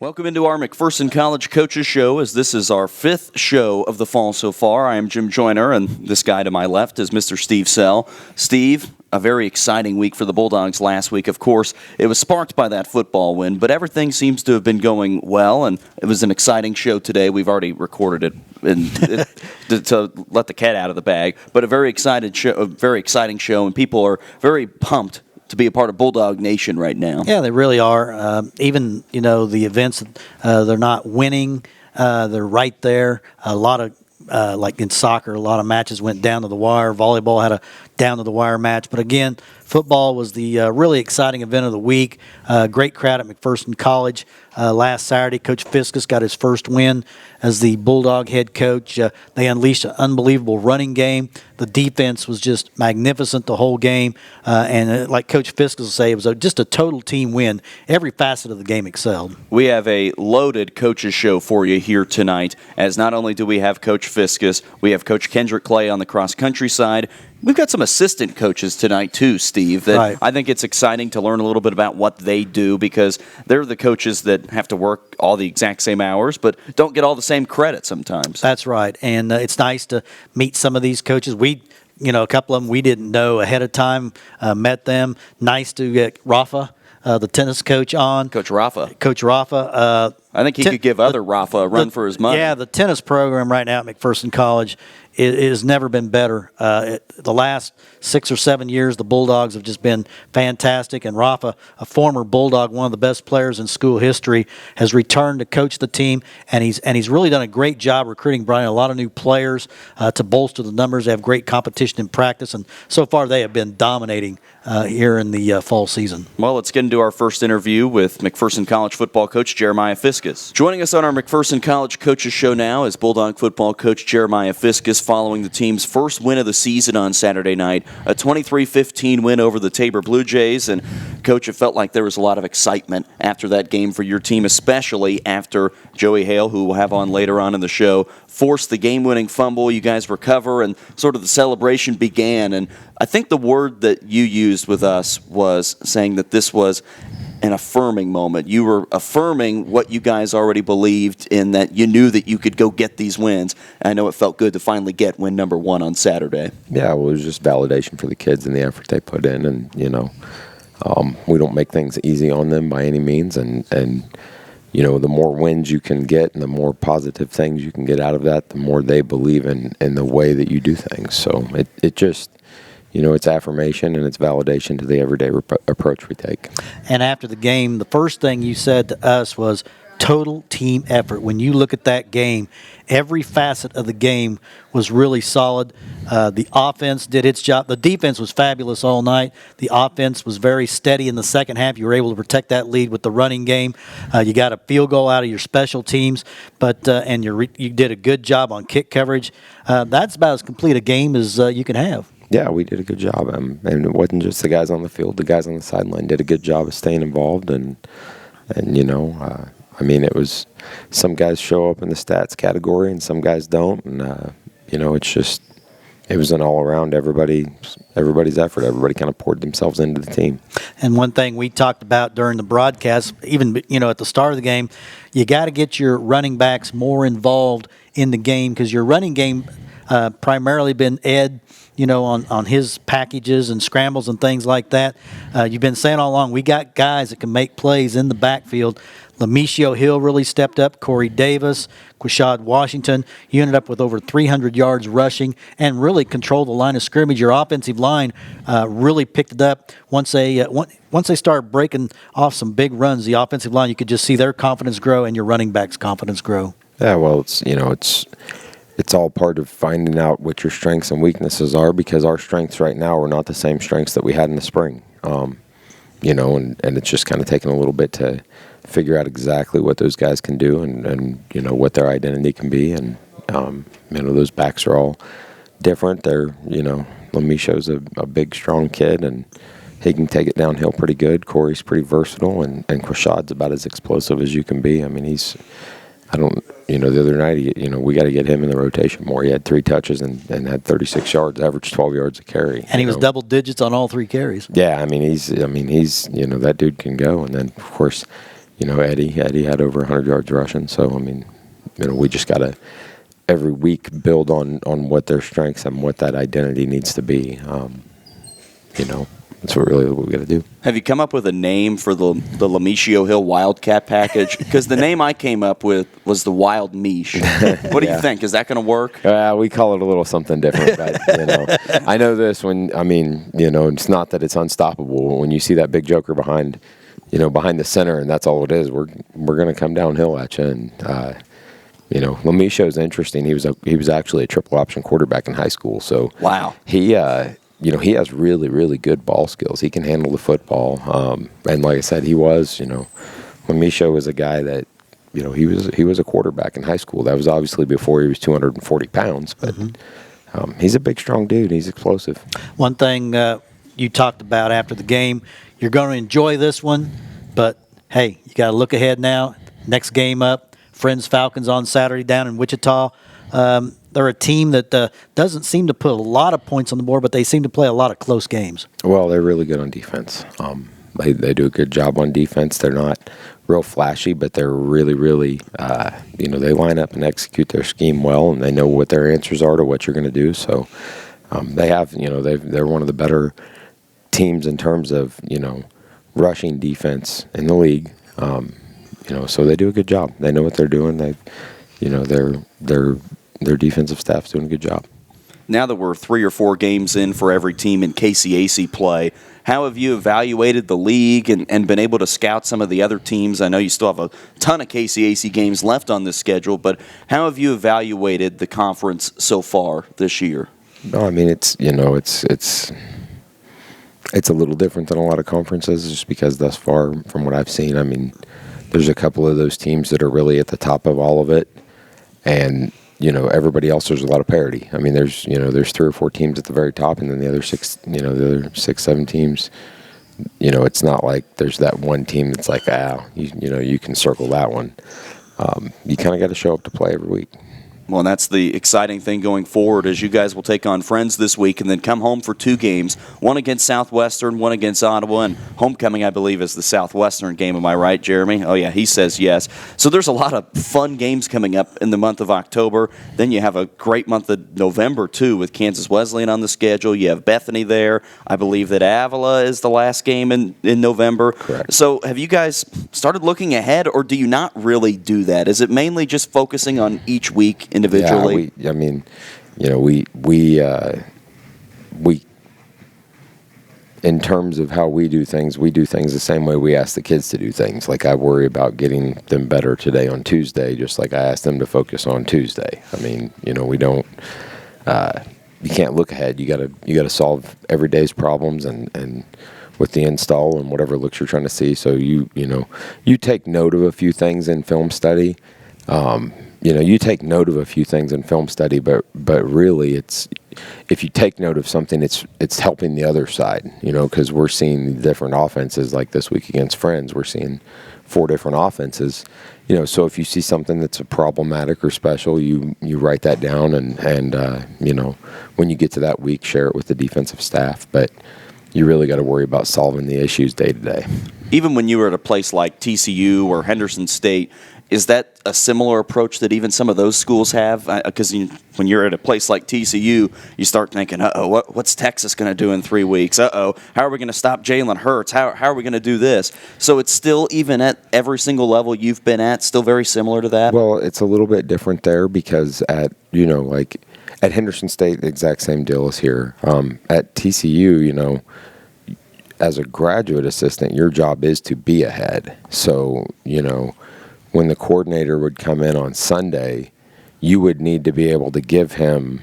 Welcome into our McPherson College Coaches Show, as this is our fifth show of the fall so far. I am Jim Joyner, and this guy to my left is Mr. Steve Sell. Steve, a very exciting week for the Bulldogs last week. Of course, it was sparked by that football win, but everything seems to have been going well, and it was an exciting show today. We've already recorded it to let the cat out of the bag, but a very exciting show, and people are very pumped to be a part of Bulldog Nation right now. Yeah, they really are. Even, the events, they're not winning. They're right there. A lot of, like in soccer, a lot of matches went down to the wire. Volleyball had a down-to-the-wire match. But again, football was the really exciting event of the week. Great crowd at McPherson College. Last Saturday, Coach Fiskus got his first win as the Bulldog head coach. They unleashed an unbelievable running game. The defense was just magnificent the whole game. And like Coach Fiskus will say, it was just a total team win. Every facet of the game excelled. We have a loaded coaches show for you here tonight, as not only do we have Coach Fiskus, we have Coach Kendrick Clay on the cross-country side. We've got some assistant coaches tonight, too, Steve, that right. I think it's exciting to learn a little bit about what they do, because they're the coaches that have to work all the exact same hours but don't get all the same credit sometimes. That's right, and it's nice to meet some of these coaches. A couple of them we didn't know ahead of time, met them. Nice to get Rafa, the tennis coach, on. Coach Rafa. I think he could give other Rafa a run for his money. Yeah, the tennis program right now at McPherson College it has never been better. The last 6 or 7 years, the Bulldogs have just been fantastic. And Rafa, a former Bulldog, one of the best players in school history, has returned to coach the team, and he's really done a great job recruiting, Brian, a lot of new players to bolster the numbers. They have great competition in practice, and so far they have been dominating here in the fall season. Well, let's get into our first interview with McPherson College football coach Jeremiah Fiskus. Joining us on our McPherson College Coaches Show now is Bulldog football coach Jeremiah Fiskus, following the team's first win of the season on Saturday night, a 23-15 win over the Tabor Blue Jays. And, Coach, it felt like there was a lot of excitement after that game for your team, especially after Joey Hale, who we'll have on later on in the show, forced the game-winning fumble. You guys recover, and sort of the celebration began. And I think the word that you used with us was saying that this was an affirming moment. You were affirming what you guys already believed in, that you knew that you could go get these wins. I know it felt good to finally get win number one on Saturday. Yeah, well, it was just validation for the kids and the effort they put in. And, we don't make things easy on them by any means. And the more wins you can get and the more positive things you can get out of that, the more they believe in the way that you do things. So it just, it's affirmation and it's validation to the everyday approach we take. And after the game, the first thing you said to us was total team effort. When you look at that game, every facet of the game was really solid. The offense did its job. The defense was fabulous all night. The offense was very steady in the second half. You were able to protect that lead with the running game. You got a field goal out of your special teams, and you did a good job on kick coverage. That's about as complete a game as you can have. Yeah, we did a good job, and it wasn't just the guys on the field. The guys on the sideline did a good job of staying involved, and it was some guys show up in the stats category and some guys don't, and it was an all-around everybody's effort. Everybody kind of poured themselves into the team. And one thing we talked about during the broadcast, even at the start of the game, you got to get your running backs more involved in the game, because your running game primarily been Ed, on his packages and scrambles and things like that. You've been saying all along, we got guys that can make plays in the backfield. Lamicio Hill really stepped up. Corey Davis, Quashad Washington. You ended up with over 300 yards rushing and really controlled the line of scrimmage. Your offensive line really picked it up. Once they started breaking off some big runs, the offensive line, you could just see their confidence grow and your running back's confidence grow. Yeah, well, it's all part of finding out what your strengths and weaknesses are, because our strengths right now are not the same strengths that we had in the spring. And it's just kind of taking a little bit to figure out exactly what those guys can do and what their identity can be. And, those backs are all different. They're, Lamicio's a big, strong kid, and he can take it downhill pretty good. Corey's pretty versatile, and Quashad's about as explosive as you can be. I mean, the other night, we got to get him in the rotation more. He had 3 touches and had 36 yards, averaged 12 yards a carry. And he was double digits on all 3 carries. Yeah, he's that dude can go. And then, of course, Eddie had over 100 yards rushing. So, I mean, we just got to every week build on what their strengths and what that identity needs to be. That's what we got to do. Have you come up with a name for the Lemishio Hill Wildcat package? Because the name I came up with was the Wild Mish. What do you think? Is that going to work? We call it a little something different, but I know this it's not that it's unstoppable. When you see that big joker behind the center, and that's all it is, we're going to come downhill at you. And Lemishio is interesting. He was actually a triple option quarterback in high school. So wow, he has really, really good ball skills. He can handle the football. And like I said, Lemishio was a guy that, he was a quarterback in high school. That was obviously before he was 240 pounds, but he's a big, strong dude. He's explosive. One thing you talked about after the game, you're going to enjoy this one, but hey, you got to look ahead now. Next game up, Friends Falcons on Saturday down in Wichita. They're a team that doesn't seem to put a lot of points on the board, but they seem to play a lot of close games. Well, they're really good on defense. They do a good job on defense. They're not real flashy, but they're really, really, they line up and execute their scheme well, and they know what their answers are to what you're going to do. So they're one of the better teams in terms of, rushing defense in the league. So they do a good job. They know what they're doing. Their defensive staff's doing a good job. Now that we're 3 or 4 games in for every team in KCAC play, how have you evaluated the league and been able to scout some of the other teams? I know you still have a ton of KCAC games left on this schedule, but how have you evaluated the conference so far this year? No, I mean, it's a little different than a lot of conferences just because thus far, from what I've seen, I mean, there's a couple of those teams that are really at the top of all of it, and everybody else, there's a lot of parity. I mean, there's 3 or 4 teams at the very top, and then the other 6, 7 teams. It's not like there's that one team that's like, you can circle that one. You kind of got to show up to play every week. Well, and that's the exciting thing going forward, is you guys will take on Friends this week and then come home for 2 games, one against Southwestern, one against Ottawa, and homecoming, I believe, is the Southwestern game. Am I right, Jeremy? Oh, yeah, he says yes. So there's a lot of fun games coming up in the month of October. Then you have a great month of November, too, with Kansas Wesleyan on the schedule. You have Bethany there. I believe that Avila is the last game in November. Correct. So have you guys started looking ahead, or do you not really do that? Is it mainly just focusing on each week individually? Yeah, we in terms of how we do things the same way we ask the kids to do things. Like, I worry about getting them better today on Tuesday, just like I ask them to focus on Tuesday. I mean, we don't. You can't look ahead. You gotta solve every day's problems and with the install and whatever looks you're trying to see. So you take note of a few things in film study. You take note of a few things in film study, but really, it's if you take note of something, it's helping the other side. Because we're seeing different offenses. Like this week against Friends, we're seeing 4 different offenses. So if you see something that's problematic or special, you write that down and when you get to that week, share it with the defensive staff. But you really got to worry about solving the issues day to day. Even when you were at a place like TCU or Henderson State, is that a similar approach that even some of those schools have? Because when you're at a place like TCU, you start thinking, what's Texas going to do in 3 weeks? How are we going to stop Jalen Hurts? How are we going to do this? So it's still, even at every single level you've been at, still very similar to that? Well, it's a little bit different there because at Henderson State, the exact same deal is here. At TCU, as a graduate assistant, your job is to be ahead. So, when the coordinator would come in on Sunday, you would need to be able to give him,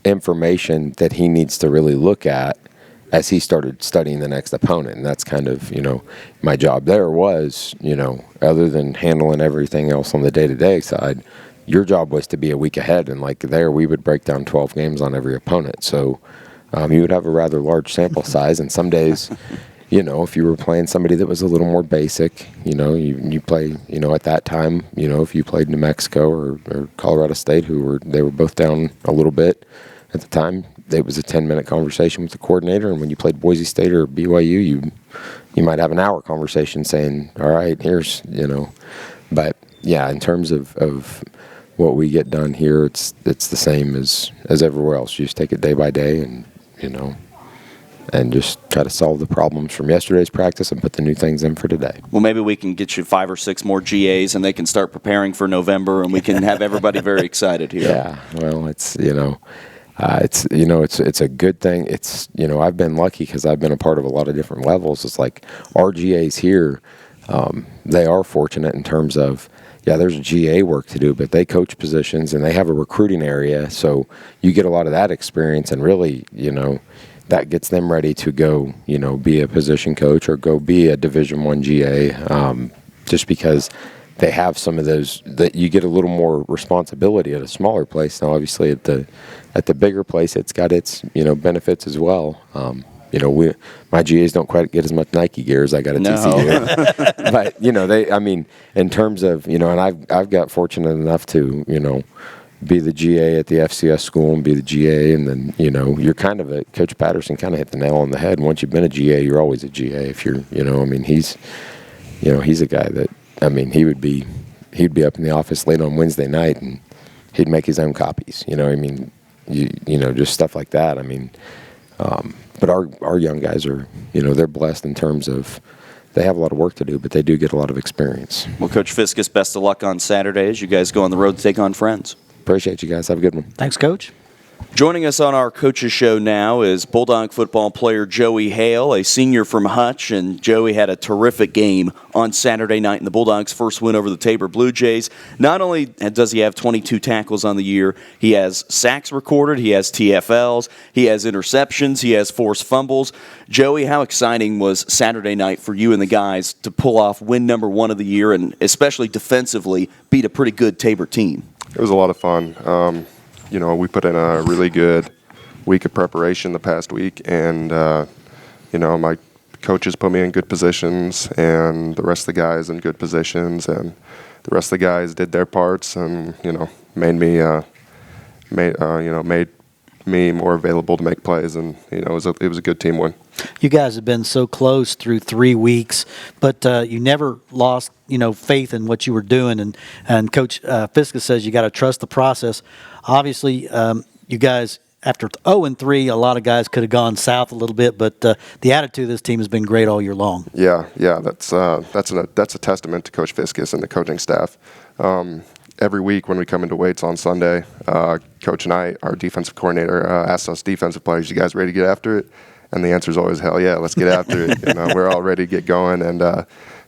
information that he needs to really look at as he started studying the next opponent. And that's kind of, my job there was, other than handling everything else on the day-to-day side, your job was to be a week ahead. And like there, we would break down 12 games on every opponent. So you would have a rather large sample size. And some days, if you were playing somebody that was a little more basic, you play, at that time, if you played New Mexico or Colorado State, they were both down a little bit at the time. It was a 10-minute conversation with the coordinator, and when you played Boise State or BYU, you might have an hour conversation saying, all right, here's, but yeah, in terms of what we get done here, it's the same as everywhere else. You just take it day by day and, and just try to solve the problems from yesterday's practice and put the new things in for today. Well, maybe we can get you 5 or 6 more GAs, and they can start preparing for November, and we can have everybody very excited here. Yeah, well, it's a good thing. It's I've been lucky because I've been a part of a lot of different levels. It's like our GAs here, they are fortunate in terms of, yeah, there's GA work to do, but they coach positions and they have a recruiting area, so you get a lot of that experience, and really, that gets them ready to go, be a position coach or go be a Division I GA, just because they have some of those that you get a little more responsibility at a smaller place. Now, obviously, at the bigger place, it's got its benefits as well. My GAs don't quite get as much Nike gear as I got at TCU, but in terms of and I've got fortunate enough to be the GA at the FCS school and be the GA, and then you're kind of Coach Patterson kind of hit the nail on the head. Once you've been a GA, you're always a GA. If you're he's a guy that he'd be up in the office late on Wednesday night and he'd make his own copies. Just stuff like that. But our young guys are they're blessed in terms of they have a lot of work to do, but they do get a lot of experience. Well, Coach Fiskus, best of luck on Saturday as you guys go on the road to take on Friends. Appreciate you guys. Have a good one. Thanks, Coach. Joining us on our Coaches Show now is Bulldog football player Joey Hale, a senior from Hutch, and Joey had a terrific game on Saturday night in the Bulldogs' first win over the Tabor Blue Jays. Not only does he have 22 tackles on the year, he has sacks recorded, he has TFLs, he has interceptions, he has forced fumbles. Joey, how exciting was Saturday night for you and the guys to pull off win number 1 of the year and especially defensively beat a pretty good Tabor team? It was a lot of fun. We put in a really good week of preparation the past week, and my coaches put me in good positions, and the rest of the guys in good positions, and the rest of the guys did their parts, and made me more available to make plays, and it was a good team win. You guys have been so close through 3 weeks, but you never lost, faith in what you were doing. And Coach Fiskus says you got to trust the process. Obviously, you guys, after 0-3, a lot of guys could have gone south a little bit, but the attitude of this team has been great all year long. Yeah, that's a testament to Coach Fiskus and the coaching staff. Every week when we come into weights on Sunday, Coach and our defensive coordinator, asks us defensive players, "You guys ready to get after it?" And the answer is always, "Hell yeah, let's get after it." We're all ready to get going, and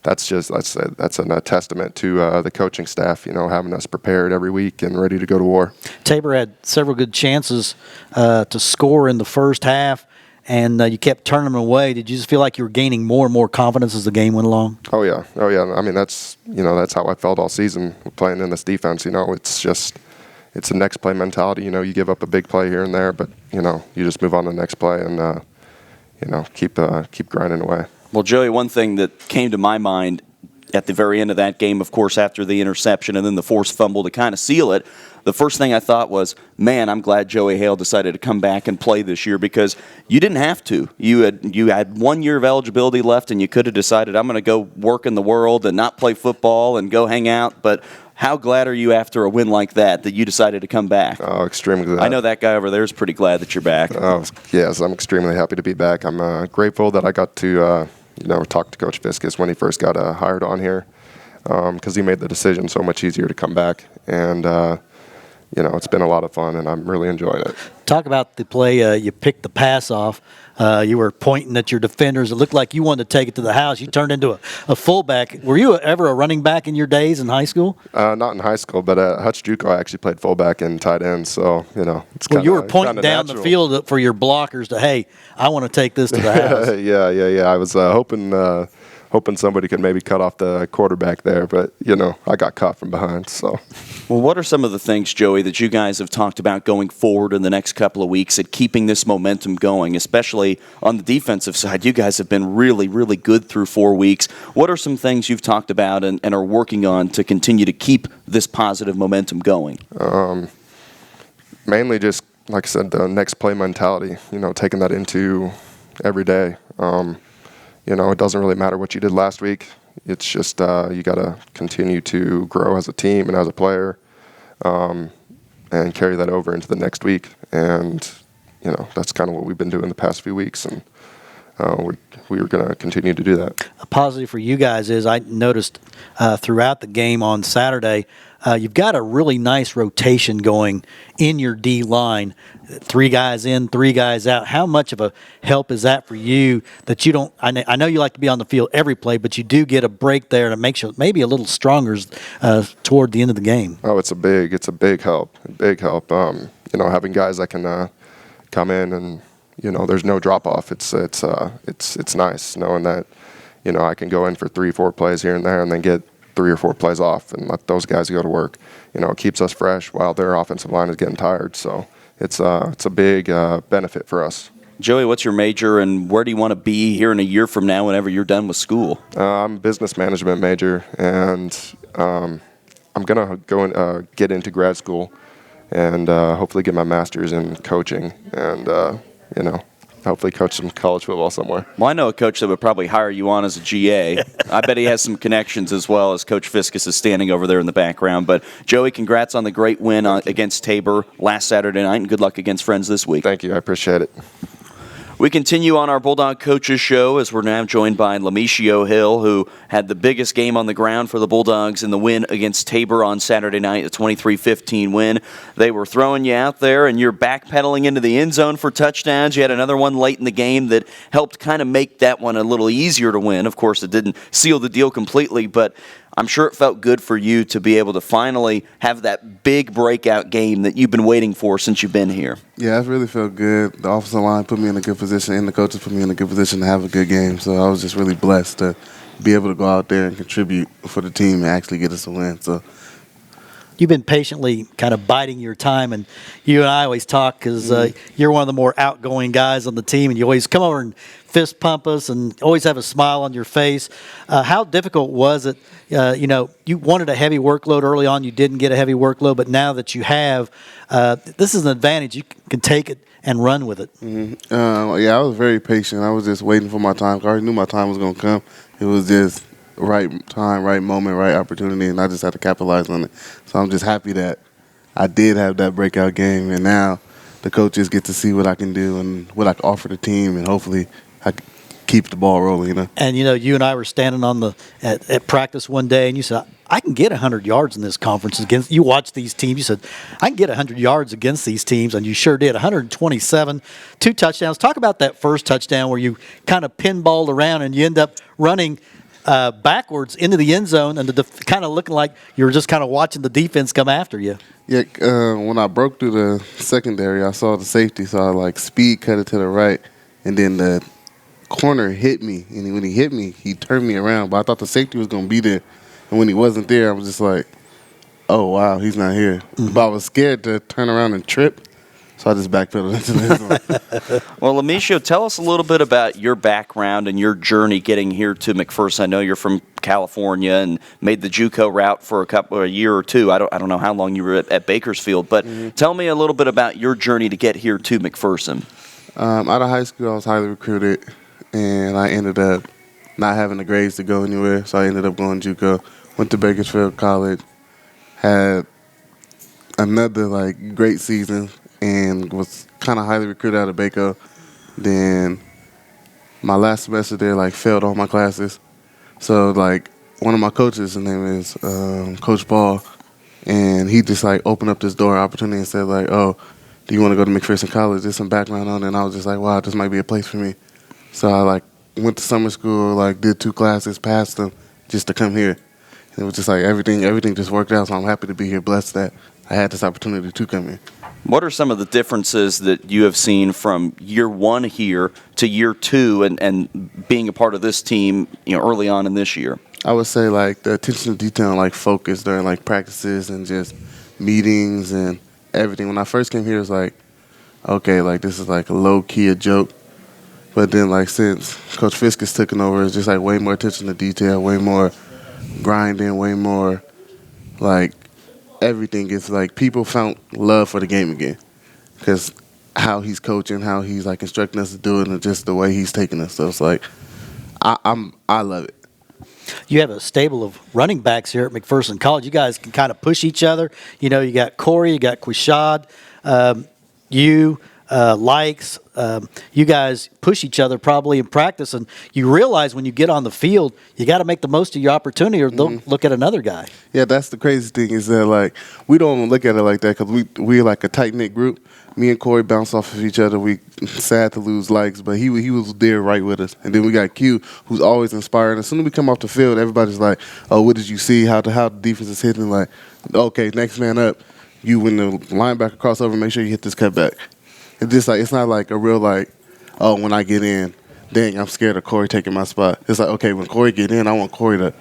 that's a testament to the coaching staff, having us prepared every week and ready to go to war. Tabor had several good chances to score in the first half, and you kept turning them away. Did you just feel like you were gaining more and more confidence as the game went along? Oh yeah. That's how I felt all season playing in this defense. It's a next play mentality. You give up a big play here and there, but you just move on to the next play and keep grinding away. Well, Joey, one thing that came to my mind at the very end of that game, of course, after the interception and then the forced fumble to kind of seal it, the first thing I thought was, man, I'm glad Joey Hale decided to come back and play this year because you didn't have to. You had 1 year of eligibility left, and you could have decided, I'm going to go work in the world and not play football and go hang out. But how glad are you after a win like that you decided to come back? Oh, extremely glad. I know that guy over there is pretty glad that you're back. Oh, yes, I'm extremely happy to be back. I'm grateful that I got to talk to Coach Fiskus when he first got hired on here because he made the decision so much easier to come back. And it's been a lot of fun, and I'm really enjoying it. Talk about the play. You picked the pass off. You were pointing at your defenders. It looked like you wanted to take it to the house. You turned into a fullback. Were you ever a running back in your days in high school? Not in high school, but at Hutch JUCO I actually played fullback and tight end. So it's kind of you were pointing down natural. the field for your blockers to, hey, I want to take this to the house. Yeah. I was hoping somebody could maybe cut off the quarterback there, but I got caught from behind. So, well, what are some of the things, Joey, that you guys have talked about going forward in the next couple of weeks at keeping this momentum going, especially on the defensive side? You guys have been really, really good through 4 weeks. What are some things you've talked about and are working on to continue to keep this positive momentum going? Mainly just, like I said, the next play mentality, taking that into every day. it doesn't really matter what you did last week. It's just you got to continue to grow as a team and as a player, and carry that over into the next week. And that's kind of what we've been doing the past few weeks, and we are going to continue to do that. A positive for you guys is I noticed throughout the game on Saturday, you've got a really nice rotation going in your D line. 3 guys in, 3 guys out. How much of a help is that for you that you don't? I know you like to be on the field every play, but you do get a break there that makes you maybe a little stronger toward the end of the game. Oh, it's a big help. Big help. Having guys that can come in and there's no drop off. It's nice knowing that I can go in for 3-4 plays here and there and then get 3 or 4 plays off and let those guys go to work. It keeps us fresh while their offensive line is getting tired. So it's a big benefit for us. Joey, what's your major, and where do you want to be here in a year from now whenever you're done with school? I'm a business management major, and I'm going to go and get into grad school and hopefully get my master's in coaching and, hopefully coach some college football somewhere. Well, I know a coach that would probably hire you on as a GA. I bet he has some connections as well, as Coach Fiskus is standing over there in the background. But, Joey, congrats on the great win against Tabor last Saturday night, and good luck against Friends this week. Thank you. I appreciate it. We continue on our Bulldog Coaches Show as we're now joined by Lamicio Hill, who had the biggest game on the ground for the Bulldogs in the win against Tabor on Saturday night, a 23-15 win. They were throwing you out there, and you're backpedaling into the end zone for touchdowns. You had another one late in the game that helped kind of make that one a little easier to win. Of course, it didn't seal the deal completely, but I'm sure it felt good for you to be able to finally have that big breakout game that you've been waiting for since you've been here. Yeah, it really felt good. The offensive line put me in a good position, and the coaches put me in a good position to have a good game. So I was just really blessed to be able to go out there and contribute for the team and actually get us a win. So You've been patiently kind of biding your time, and you and I always talk because you're one of the more outgoing guys on the team, and you always come over and fist pump us and always have a smile on your face. How difficult was it? You wanted a heavy workload early on. You didn't get a heavy workload, but now that you have, this is an advantage. You can take it and run with it. I was very patient. I was just waiting for my time. I already knew my time was going to come. It was just right time, right moment, right opportunity, and I just had to capitalize on it. So I'm just happy that I did have that breakout game, and now the coaches get to see what I can do and what I can offer the team, and hopefully I can keep the ball rolling. And you and I were standing on at practice one day, and you said, I can get 100 yards in this conference against. You watch these teams. You said, I can get 100 yards against these teams, and you sure did. 127, 2 touchdowns. Talk about that first touchdown where you kind of pinballed around and you end up running backwards into the end zone, and kind of looking like you were just kind of watching the defense come after you. Yeah, when I broke through the secondary, I saw the safety, so I speed cut it to the right, and then the corner hit me, and when he hit me, he turned me around, but I thought the safety was going to be there, and when he wasn't there, I was just like, oh, wow, he's not here. Mm-hmm. But I was scared to turn around and trip, so I just backpedaled into the end zone. Well, Lamicio, tell us a little bit about your background and your journey getting here to McPherson. I know you're from California and made the JUCO route for a year or two. I don't know how long you were at Bakersfield, but tell me a little bit about your journey to get here to McPherson. Out of high school, I was highly recruited, and I ended up not having the grades to go anywhere, so I ended up going JUCO. Went to Bakersfield College, had another great season, and was kind of highly recruited out of Baco. Then my last semester there, failed all my classes. So, one of my coaches, his name is Coach Ball, and he just, opened up this door opportunity and said, oh, do you want to go to McPherson College? There's some background on it. And I was just wow, this might be a place for me. So I, went to summer school, did 2 classes, passed them, just to come here. And it was just everything just worked out, so I'm happy to be here, blessed that I had this opportunity to come here. What are some of the differences that you have seen from year 1 here to year 2 and being a part of this team early on in this year? I would say the attention to detail and focus during practices and just meetings and everything. When I first came here, it was okay, this is a low-key a joke. But then since Coach Fiskus took it over, it's just way more attention to detail, way more grinding, way more everything is people found love for the game again because how he's coaching, how he's instructing us to do it, and just the way he's taking us. So it's I love it. You have a stable of running backs here at McPherson College. You guys can kind of push each other. You know, you got Corey, you got Quishad, Likes. You guys push each other probably in practice, and you realize when you get on the field, you got to make the most of your opportunity, or they'll look at another guy. Yeah, that's the crazy thing is that, like, we don't look at it like that because we're like a tight-knit group. Me and Corey bounce off of each other. We sad to lose Likes, but he was there right with us. And then we got Q, who's always inspiring. As soon as we come off the field, everybody's like, oh, what did you see? How the defense is hitting? Like, okay, next man up. You, when the linebacker crossover, make sure you hit this cutback. It's just like, it's not like a real, like, oh, when I get in, dang, I'm scared of Corey taking my spot. It's like, okay, when Corey get in, I want Corey to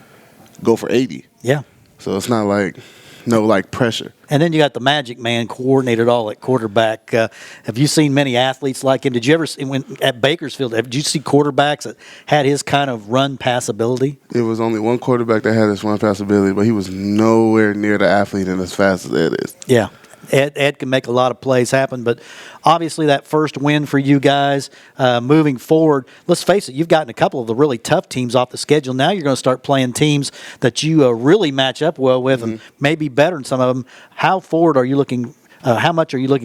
go for 80. Yeah. So it's not like no like pressure. And then you got the magic man coordinated all at quarterback. Have you seen many athletes like him? Did you ever see at Bakersfield? Did you see quarterbacks that had his kind of run pass ability? It was only one quarterback that had his run pass ability, but he was nowhere near the athlete and as fast as Ed is. Yeah. Ed can make a lot of plays happen, but obviously that first win for you guys moving forward, let's face it, you've gotten a couple of the really tough teams off the schedule. Now you're going to start playing teams that you really match up well with and maybe better than some of them. How much are you looking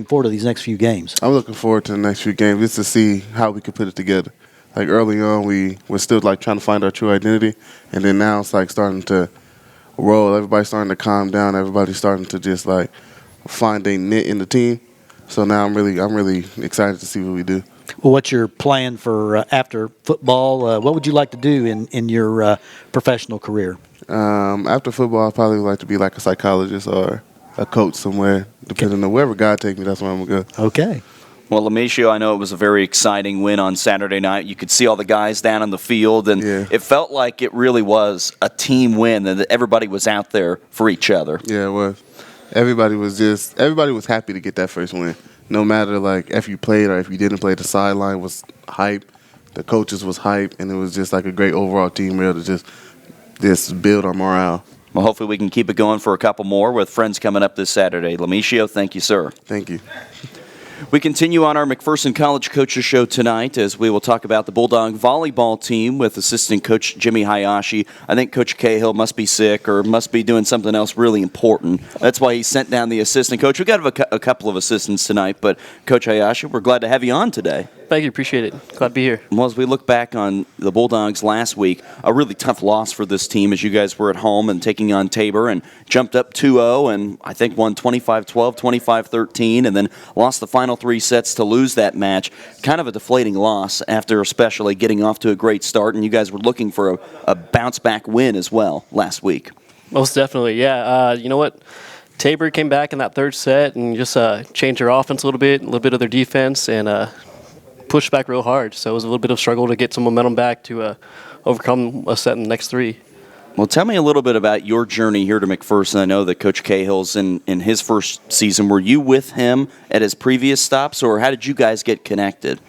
forward to these next few games? I'm looking forward to the next few games just to see how we can put it together. Like early on, we're still like trying to find our true identity, and then now it's like starting to roll. Everybody's starting to calm down. Everybody's starting to just like find a knit in the team. So now I'm really excited to see what we do. Well, what's your plan for after football? What would you like to do in your professional career? After football, I'd probably like to be like a psychologist or a coach somewhere. Depending on wherever God takes me, that's where I'm going to go. Okay. Well, Lameshio, I know it was a very exciting win on Saturday night. You could see all the guys down on the field, and it felt like it really was a team win, and that everybody was out there for each other. Yeah, it was. Everybody was happy to get that first win. No matter like if you played or if you didn't play, the sideline was hype, the coaches was hype, and it was just like a great overall team real to just build our morale. Well, hopefully we can keep it going for a couple more with friends coming up this Saturday. Lameshio, thank you, sir. Thank you. We continue on our McPherson College Coaches Show tonight as we will talk about the Bulldog volleyball team with assistant coach Jimmy Hayashi. I think Coach Cahill must be sick or must be doing something else really important. That's why he sent down the assistant coach. We've got a couple of assistants tonight, but Coach Hayashi, we're glad to have you on today. Thank you. Appreciate it. Glad to be here. Well, as we look back on the Bulldogs last week, a really tough loss for this team as you guys were at home and taking on Tabor and jumped up 2-0 and I think won 25-12, 25-13, and then lost the final 3 sets to lose that match. Kind of a deflating loss after especially getting off to a great start, and you guys were looking for a bounce-back win as well last week. Most definitely, yeah. You know what? Tabor came back in that third set and just changed their offense a little bit of their defense, and pushed back real hard. So it was a little bit of struggle to get some momentum back to overcome a set in the next 3. Well, tell me a little bit about your journey here to McPherson. I know that Coach Cahill's in his first season. Were you with him at his previous stops, or how did you guys get connected?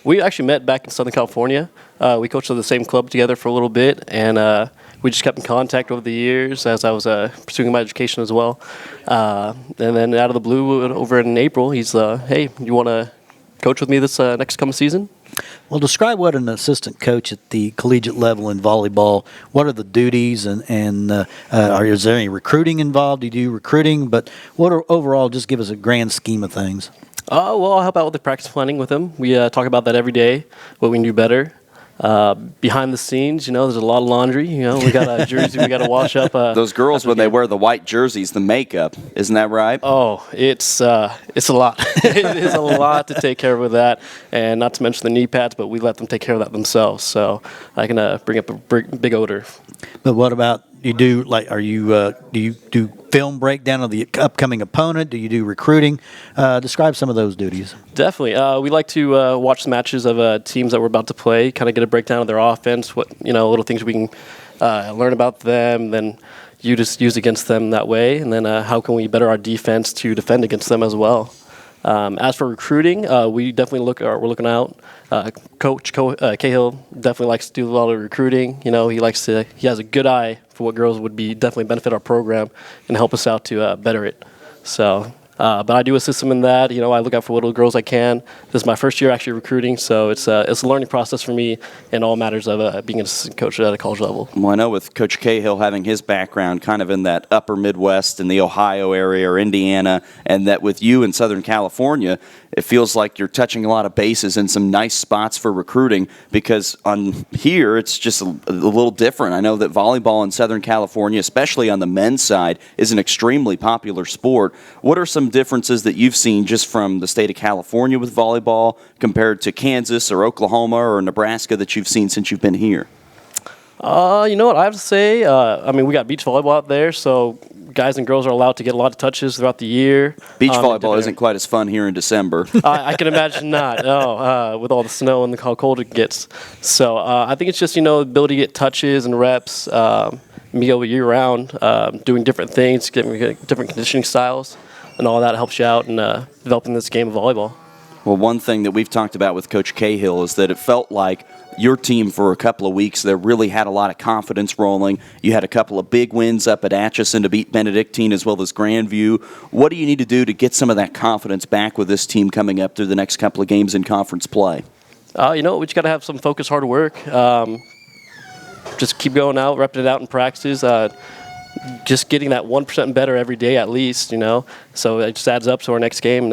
We actually met back in Southern California. We coached at the same club together for a little bit, and we just kept in contact over the years as I was pursuing my education as well. And then out of the blue, over in April, he's, hey, you want to coach with me this next coming season? Well, describe what an assistant coach at the collegiate level in volleyball, what are the duties, and is there any recruiting involved? Do you do recruiting? But what are, overall, just give us a grand scheme of things. Well, I'll help out with the practice planning with him. We talk about that every day, what we can do better. Behind the scenes, there's a lot of laundry. We got a jersey we got to wash up. Those girls, when they wear the white jerseys, the makeup, isn't that right? Oh, it's a lot. It is a lot to take care of with that, and not to mention the knee pads, but we let them take care of that themselves. So I can bring up a big odor. But what about you do? Like, do you do film breakdown of the upcoming opponent? Do you do recruiting? Describe some of those duties. Definitely. We like to watch the matches of teams that we're about to play, kind of get a breakdown of their offense, what little things we can learn about them, then you just use against them that way, and then how can we better our defense to defend against them as well. As for recruiting, we definitely we're looking out. Coach Cahill definitely likes to do a lot of recruiting. He has a good eye for what girls would be definitely benefit our program and help us out to better it. So But I do assist them in that. I look out for what little girls I can. This is my first year actually recruiting, so it's a learning process for me in all matters of being an assistant coach at a college level. Well, I know with Coach Cahill having his background kind of in that upper Midwest in the Ohio area or Indiana, and that with you in Southern California, it feels like you're touching a lot of bases in some nice spots for recruiting, because on here it's just a little different. I know that volleyball in Southern California, especially on the men's side, is an extremely popular sport. What are some differences that you've seen just from the state of California with volleyball compared to Kansas or Oklahoma or Nebraska that you've seen since you've been here? You know what I have to say? We got beach volleyball out there, so guys and girls are allowed to get a lot of touches throughout the year. Beach volleyball isn't quite as fun here in December. I can imagine not. No, with all the snow and how cold it gets. So I think it's just the ability to get touches and reps, be able year round, doing different things, getting different conditioning styles, and all that helps you out in developing this game of volleyball. Well, one thing that we've talked about with Coach Cahill is that it felt like your team for a couple of weeks there really had a lot of confidence rolling. You had a couple of big wins up at Atchison to beat Benedictine as well as Grandview. What do you need to do to get some of that confidence back with this team coming up through the next couple of games in conference play? We just got to have some focused hard work. Just keep going out, repping it out in practices. Just getting that 1% better every day at least, So it just adds up to our next game,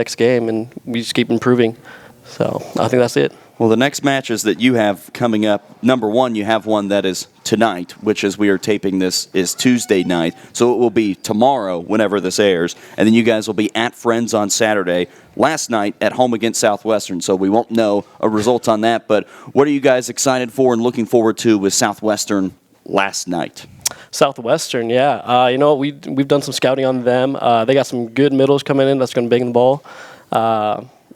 and we just keep improving. So I think that's it. Well, the next matches that you have coming up, number one, you have one that is tonight, which as we are taping this is Tuesday night. So it will be tomorrow whenever this airs. And then you guys will be at Friends on Saturday. Last night at home against Southwestern, so we won't know a result on that. But what are you guys excited for and looking forward to with Southwestern last night? Southwestern, yeah. We've done some scouting on them. They got some good middles coming in that's going to bang the ball.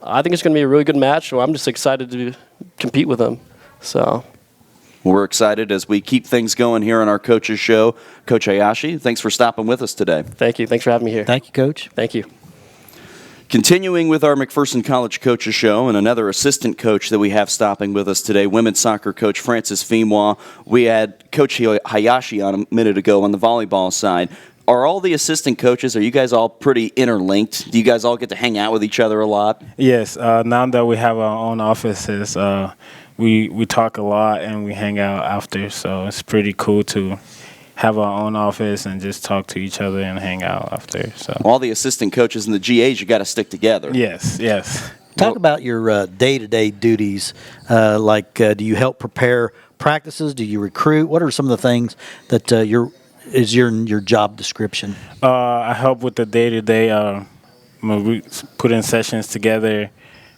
I think it's going to be a really good match, so I'm just excited to compete with them. So, we're excited as we keep things going here on our Coaches Show. Coach Hayashi, thanks for stopping with us today. Thank you. Thanks for having me here. Thank you, Coach. Thank you. Continuing with our McPherson College Coaches Show, and another assistant coach that we have stopping with us today, women's soccer coach Francis Fimois. We had Coach Hayashi on a minute ago on the volleyball side. Are all the assistant coaches, are you guys all pretty interlinked? Do you guys all get to hang out with each other a lot? Yes. Now that we have our own offices, we talk a lot and we hang out after. So it's pretty cool to have our own office and just talk to each other and hang out after. So all the assistant coaches and the GAs, you got to stick together. Yes. Talk about your day-to-day duties. Do you help prepare practices? Do you recruit? What are some of the things that is your job description? I help with the day-to-day, putting sessions together,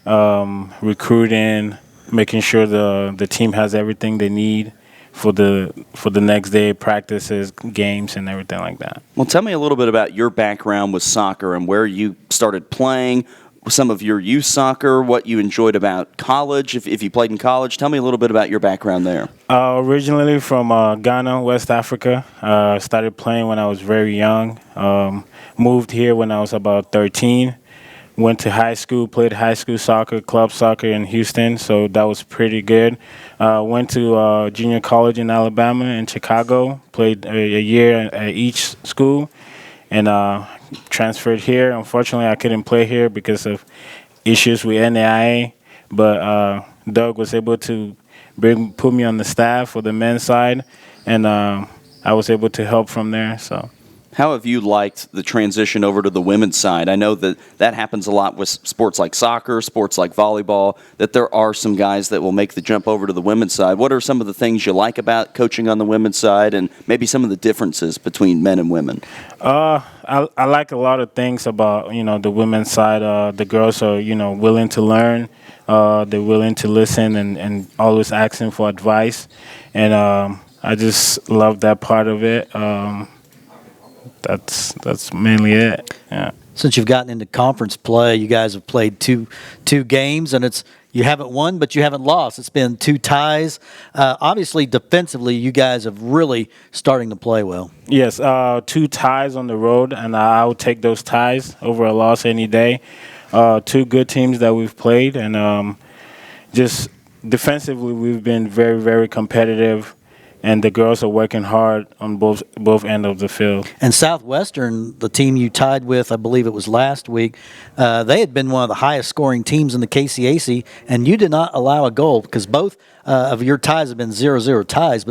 recruiting, making sure the team has everything they need for the next day, practices, games, and everything like that. Well, tell me a little bit about your background with soccer and where you started playing, some of your youth soccer, what you enjoyed about college, if you played in college. Tell me a little bit about your background there. Originally from Ghana, West Africa. Started playing when I was very young. Moved here when I was about 13. Went to high school, played high school soccer, club soccer in Houston, so that was pretty good. Went to junior college in Alabama and Chicago, played a year at each school, and transferred here. Unfortunately, I couldn't play here because of issues with NAIA, but Doug was able to put me on the staff for the men's side, and I was able to help from there. So. How have you liked the transition over to the women's side? I know that happens a lot with sports like soccer, sports like volleyball, that there are some guys that will make the jump over to the women's side. What are some of the things you like about coaching on the women's side and maybe some of the differences between men and women? I like a lot of things about, the women's side. The girls are, willing to learn. They're willing to listen and always asking for advice. And I just love that part of it. That's mainly it. Yeah. Since you've gotten into conference play, you guys have played two games, and you haven't won, but you haven't lost. It's been 2 ties. Obviously, defensively, you guys have really starting to play well. Yes, 2 ties on the road, and I would take those ties over a loss any day. 2 good teams that we've played, and just defensively, we've been very, very competitive. and the girls are working hard on both ends of the field. And Southwestern, the team you tied with, I believe it was last week, they had been one of the highest scoring teams in the KCAC, and you did not allow a goal because both of your ties have been 0-0 ties,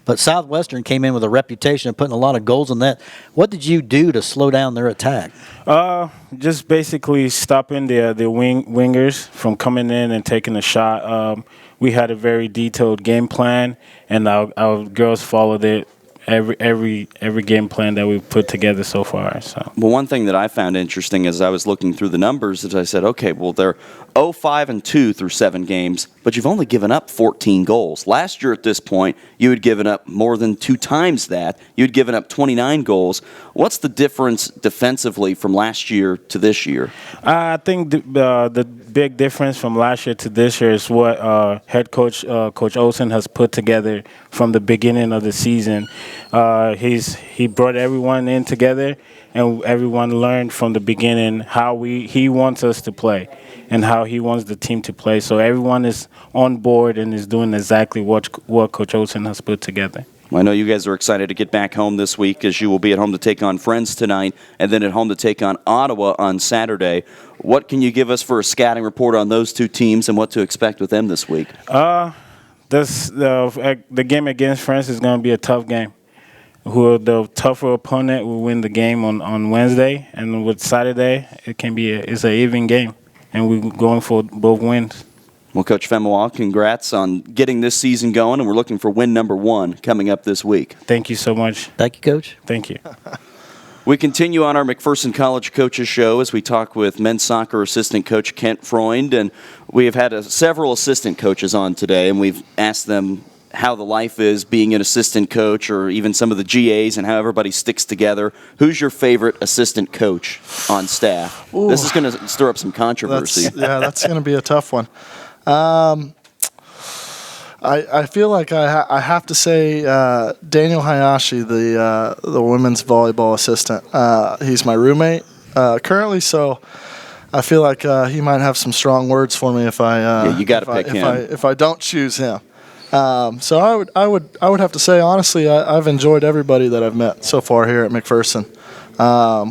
but Southwestern came in with a reputation of putting a lot of goals in that. What did you do to slow down their attack? Just basically stopping the wingers from coming in and taking a shot. We had a very detailed game plan, and our girls followed it. Every game plan that we've put together so far. So. Well, one thing that I found interesting as I was looking through the numbers is I said, okay, well, they're 0-5-2 through 7 games, but you've only given up 14 goals. Last year at this point, you had given up more than 2 times that. You had given up 29 goals. What's the difference defensively from last year to this year? I think the big difference from last year to this year is what head coach Coach Olsen has put together from the beginning of the season. He brought everyone in together, and everyone learned from the beginning how he wants us to play and how he wants the team to play. So everyone is on board and is doing exactly what Coach Olsen has put together. I know you guys are excited to get back home this week as you will be at home to take on Friends tonight and then at home to take on Ottawa on Saturday. What can you give us for a scouting report on those two teams and what to expect with them this week? The game against Friends is going to be a tough game. The tougher opponent will win the game on Wednesday, and with Saturday, it's an even game, and we're going for both wins. Well, Coach Femois, congrats on getting this season going, and we're looking for win number 1 coming up this week. Thank you so much. Thank you, Coach. Thank you. We continue on our McPherson College Coaches Show as we talk with men's soccer assistant coach Kent Freund, and we have had several assistant coaches on today, and we've asked them how the life is being an assistant coach or even some of the GAs and how everybody sticks together. Who's your favorite assistant coach on staff? Ooh. This is going to stir up some controversy. That's going to be a tough one. I feel like I have to say Daniel Hayashi, the women's volleyball assistant. He's my roommate currently, so I feel like he might have some strong words for me if I you got to pick him. if I don't choose him. So I would have to say honestly I've enjoyed everybody that I've met so far here at McPherson.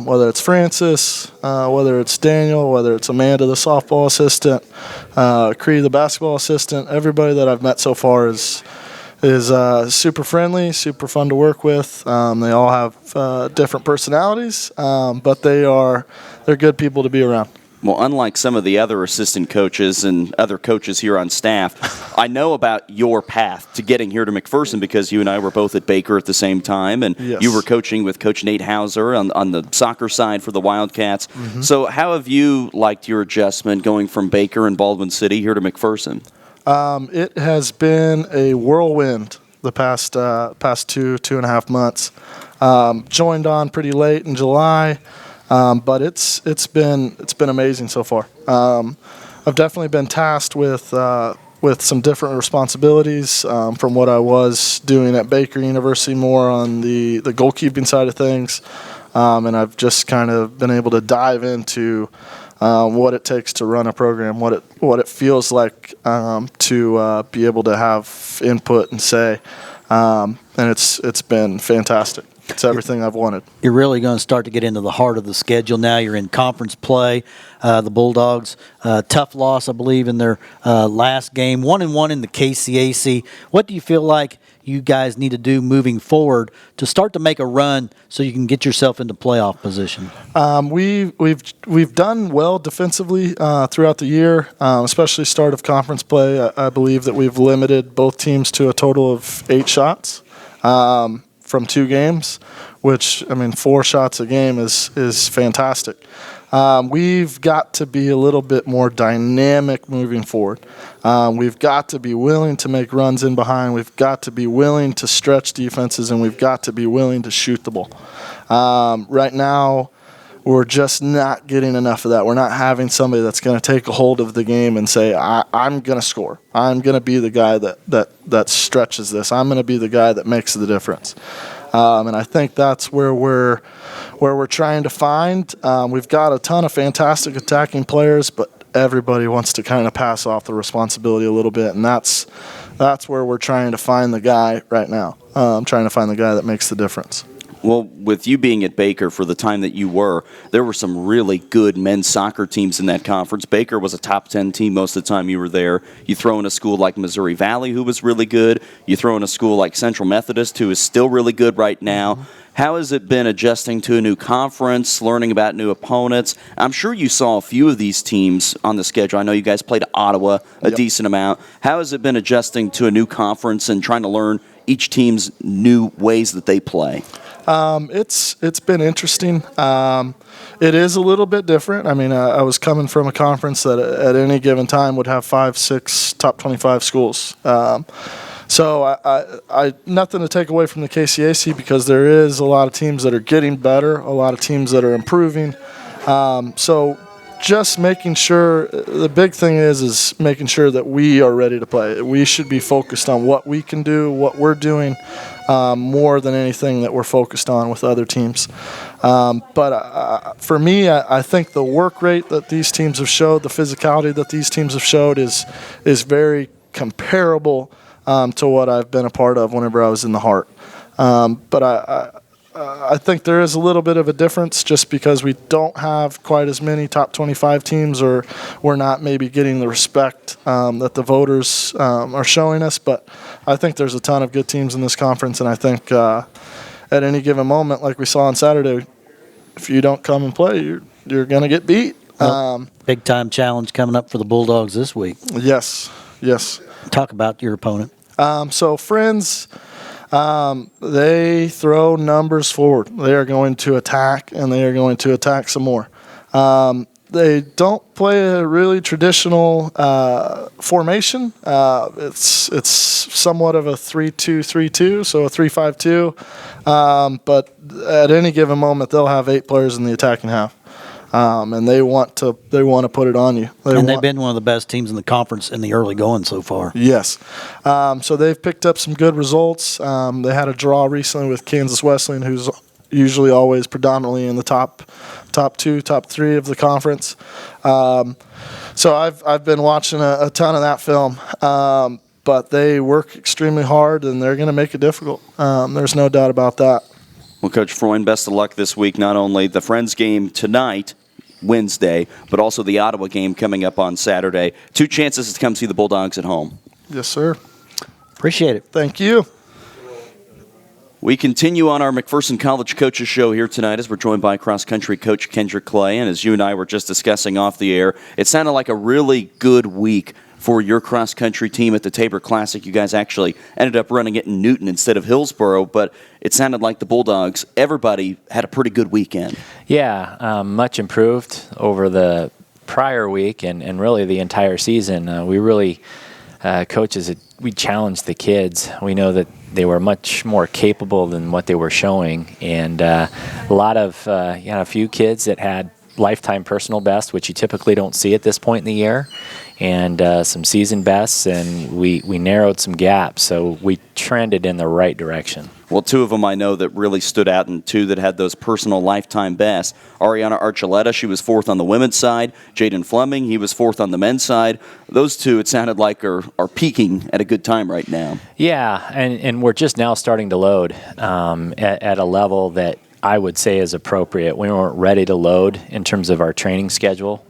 Whether it's Francis, whether it's Daniel, whether it's Amanda, the softball assistant, Cree, the basketball assistant, everybody that I've met so far is super friendly, super fun to work with. They all have different personalities, but they're good people to be around. Well, unlike some of the other assistant coaches and other coaches here on staff, I know about your path to getting here to McPherson because you and I were both at Baker at the same time, and yes. You were coaching with Coach Nate Hauser on the soccer side for the Wildcats. Mm-hmm. So how have you liked your adjustment going from Baker and Baldwin City here to McPherson? It has been a whirlwind the past 2.5 months. Joined on pretty late in July. But it's been amazing so far. I've definitely been tasked with some different responsibilities from what I was doing at Baker University, more on the goalkeeping side of things, and I've just kind of been able to dive into what it takes to run a program, what it feels like to be able to have input and say, and it's been fantastic. It's everything I've wanted. You're really going to start to get into the heart of the schedule now. You're in conference play. The Bulldogs, tough loss, I believe, in their last game. 1-1 in the KCAC. What do you feel like you guys need to do moving forward to start to make a run so you can get yourself into playoff position? We've done well defensively throughout the year, especially start of conference play. I believe that we've limited both teams to a total of 8 shots. From 2 games, which, 4 shots a game is fantastic. We've got to be a little bit more dynamic moving forward. We've got to be willing to make runs in behind. We've got to be willing to stretch defenses, and we've got to be willing to shoot the ball. Right now, we're just not getting enough of that. We're not having somebody that's going to take a hold of the game and say, I'm going to score. I'm going to be the guy that stretches this. I'm going to be the guy that makes the difference. And I think that's where we're trying to find. We've got a ton of fantastic attacking players, but everybody wants to kind of pass off the responsibility a little bit, and that's that's where we're trying to find the guy right now. Trying to find the guy that makes the difference. Well, with you being at Baker for the time that you were, there were some really good men's soccer teams in that conference. Baker was a top 10 team most of the time you were there. You throw in a school like Missouri Valley, who was really good. You throw in a school like Central Methodist, who is still really good right now. How has it been adjusting to a new conference, learning about new opponents? I'm sure you saw a few of these teams on the schedule. I know you guys played Ottawa a decent amount. How has it been adjusting to a new conference and trying to learn each team's new ways that they play? It's been interesting. It is a little bit different. I mean, I was coming from a conference that at any given time would have 5, 6 top 25 schools. So I nothing to take away from the KCAC because there is a lot of teams that are getting better, a lot of teams that are improving. So just making sure, the big thing is making sure that we are ready to play. We should be focused on what we can do, what we're doing, more than anything that we're focused on with other teams. But for me, I think the work rate that these teams have showed, the physicality that these teams have showed is very comparable to what I've been a part of whenever I was in the Heart. But I think there is a little bit of a difference just because we don't have quite as many top 25 teams, or we're not maybe getting the respect that the voters are showing us. But I think there's a ton of good teams in this conference, and I think at any given moment, like we saw on Saturday, if you don't come and play, you're going to get beat. Big time challenge coming up for the Bulldogs this week. Yes. Talk about your opponent. So Friends, they throw numbers forward. They are going to attack, and they are going to attack some more. They don't play a really traditional formation. It's somewhat of a 3-2-3-2, so a 3-5-2. But at any given moment, they'll have 8 players in the attacking half. And they want to put it on you. They've been one of the best teams in the conference in the early going so far. Yes. So they've picked up some good results. They had a draw recently with Kansas Wesleyan, who's usually always predominantly in the top 2, top 3 of the conference. So I've been watching a ton of that film. But they work extremely hard, and they're going to make it difficult. There's no doubt about that. Well, Coach Freund, best of luck this week. Not only the Friends game tonight, Wednesday, but also the Ottawa game coming up on Saturday. 2 chances to come see the Bulldogs at home. Yes, sir. Appreciate it. Thank you. We continue on our McPherson College Coaches Show here tonight as we're joined by cross-country coach Kendrick Clay. And as you and I were just discussing off the air, it sounded like a really good week for your cross-country team at the Tabor Classic. You guys actually ended up running it in Newton instead of Hillsboro, but it sounded like the Bulldogs, everybody had a pretty good weekend. Yeah, much improved over the prior week and really the entire season. We really, coaches, we challenged the kids. We know that they were much more capable than what they were showing, and a lot of, a few kids that had lifetime personal best, which you typically don't see at this point in the year, and some season bests, and we narrowed some gaps, so we trended in the right direction. Well, 2 of them I know that really stood out, and 2 that had those personal lifetime bests. Ariana Archuleta, she was 4th on the women's side. Jaden Fleming, he was 4th on the men's side. Those 2, it sounded like, are peaking at a good time right now. Yeah, and we're just now starting to load at a level that I would say is appropriate. We weren't ready to load in terms of our training schedule.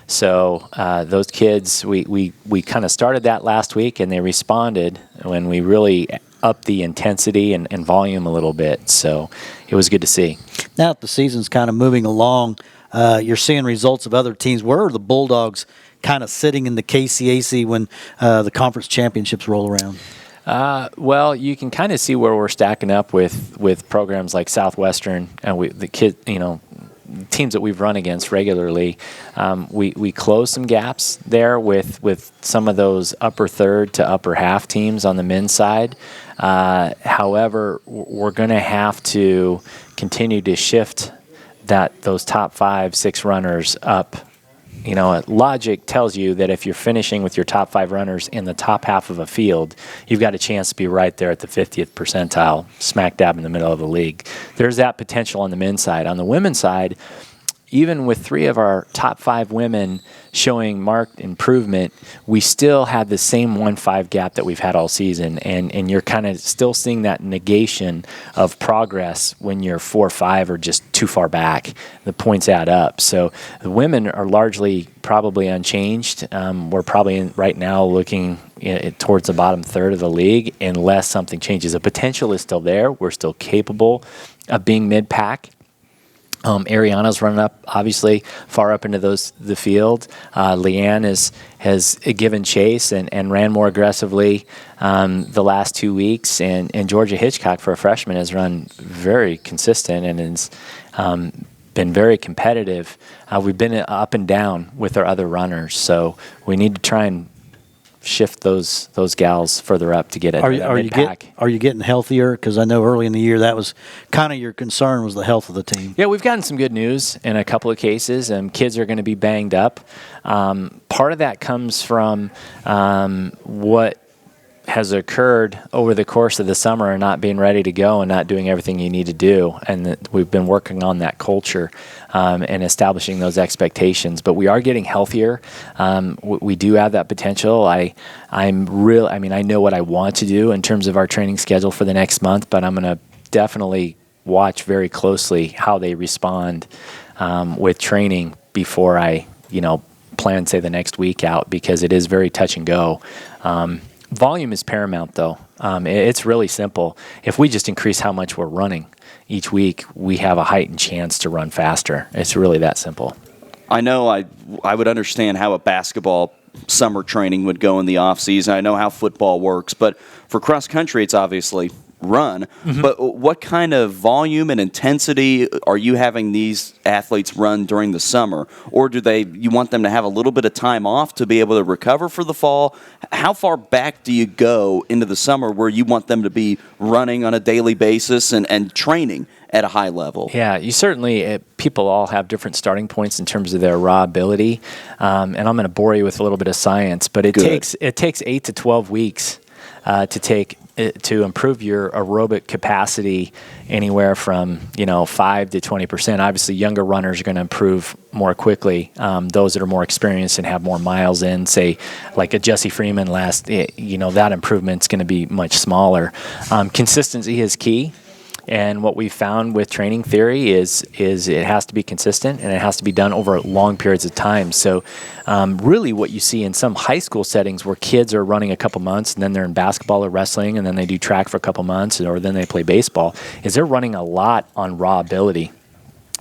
So those kids, we kind of started that last week, and they responded when we really upped the intensity and volume a little bit. So it was good to see. Now that the season's kind of moving along, you're seeing results of other teams. Where are the Bulldogs kind of sitting in the KCAC when the conference championships roll around? Well, you can kind of see where we're stacking up with programs like Southwestern and teams that we've run against regularly. We closed some gaps there with some of those upper third to upper half teams on the men's side. However, we're going to have to continue to shift those top 5, 6 runners up. Logic tells you that if you're finishing with your top 5 runners in the top half of a field, you've got a chance to be right there at the 50th percentile, smack dab in the middle of the league. There's that potential on the men's side. On the women's side, even with 3 of our top 5 women showing marked improvement, we still had the same 1-5 gap that we've had all season. And you're kind of still seeing that negation of progress when you're 4-5 or just too far back. The points add up. So the women are largely probably unchanged. We're probably right now looking towards the bottom third of the league unless something changes. The potential is still there. We're still capable of being mid-pack. Ariana's running up, obviously, far up into the field. Leanne has given chase and ran more aggressively the last 2 weeks. And Georgia Hitchcock, for a freshman, has run very consistent and has been very competitive. We've been up and down with our other runners, so we need to try and shift those gals further up to get it. Are you getting healthier? Because I know early in the year that was kind of your concern, was the health of the team. Yeah, we've gotten some good news in a couple of cases. Kids are going to be banged up. Part of that comes from what has occurred over the course of the summer and not being ready to go and not doing everything you need to do. And we've been working on that culture and establishing those expectations. But we are getting healthier. We do have that potential. I know what I want to do in terms of our training schedule for the next month, but I'm going to definitely watch very closely how they respond with training before I, plan, say, the next week out, because it is very touch and go. Volume is paramount, though. It's really simple. If we just increase how much we're running each week, we have a heightened chance to run faster. It's really that simple. I know I would understand how a basketball summer training would go in the off season. I know how football works, but for cross country, it's obviously run. Mm-hmm. But what kind of volume and intensity are you having these athletes run during the summer? Or you want them to have a little bit of time off to be able to recover for the fall? How far back do you go into the summer where you want them to be running on a daily basis and training at a high level? Yeah, you certainly, people all have different starting points in terms of their raw ability. And I'm going to bore you with a little bit of science, but it takes 8 to 12 weeks to improve your aerobic capacity anywhere from 5 to 20%. Obviously, younger runners are going to improve more quickly. Those that are more experienced and have more miles in, say like a Jesse Freeman that improvement's going to be much smaller. Consistency is key. And what we found with training theory is it has to be consistent and it has to be done over long periods of time. So really what you see in some high school settings where kids are running a couple months and then they're in basketball or wrestling and then they do track for a couple months or then they play baseball, is they're running a lot on raw ability